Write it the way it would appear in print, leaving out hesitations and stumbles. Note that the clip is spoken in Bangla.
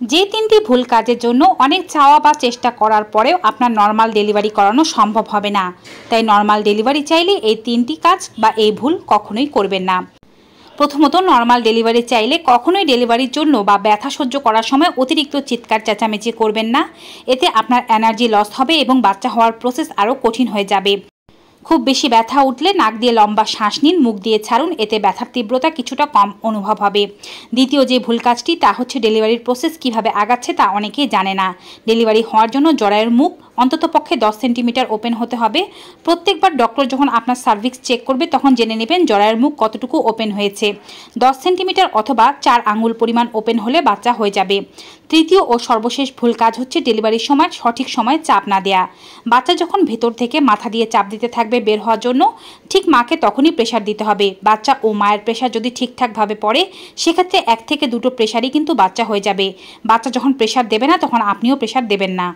যে তিনটি ভুল কাজের জন্য অনেক চাওয়া বা চেষ্টা করার পরেও আপনার নর্মাল ডেলিভারি করানো সম্ভব হবে না, তাই নর্মাল ডেলিভারি চাইলে এই তিনটি কাজ বা এই ভুল কখনোই করবেন না। প্রথমত, নর্মাল ডেলিভারি চাইলে কখনোই ডেলিভারির জন্য বা ব্যথা সহ্য করার সময় অতিরিক্ত চিৎকার চেঁচামেচি করবেন না। এতে আপনার এনার্জি লস হবে এবং বাচ্চা হওয়ার প্রসেস আরও কঠিন হয়ে যাবে। খুব বেশি ব্যথা উঠলে নাক দিয়ে লম্বা শ্বাস নিন, মুখ দিয়ে ছাড়ুন, এতে ব্যথার তীব্রতা কিছুটা কম অনুভব হবে। দ্বিতীয় যে ভুল কাজটি তা হচ্ছে ডেলিভারির প্রসেস কিভাবে আগাচ্ছে তা অনেকেই জানে না। ডেলিভারি হওয়ার জন্য জরায়ুর মুখ অন্ততপক্ষে 10 সেন্টিমিটার ওপেন হতে হবে। প্রত্যেকবার ডক্টর যখন আপনার সার্ভিক্স চেক করবে তখন জেনে নেবেন জরায়ুর মুখ কতটুকু ওপেন হয়েছে। 10 সেন্টিমিটার অথবা 4 আঙ্গুল পরিমাণ ওপেন হলে বাচ্চা হয়ে যাবে। তৃতীয় ও সর্বশেষ ভুল কাজ হচ্ছে ডেলিভারির সময় সঠিক সময়ে চাপ না দেয়া। বাচ্চা যখন ভেতর থেকে মাথা দিয়ে চাপ দিতে থাকবে বের হওয়ার জন্য, ঠিক মাকে তখনই প্রেশার দিতে হবে। বাচ্চা ও মায়ের প্রেশার যদি ঠিকঠাকভাবে পড়ে সেক্ষেত্রে 1 থেকে 2টো প্রেশারই কিন্তু বাচ্চা হয়ে যাবে। বাচ্চা যখন প্রেশার দেবে না তখন আপনিও প্রেশার দেবেন না।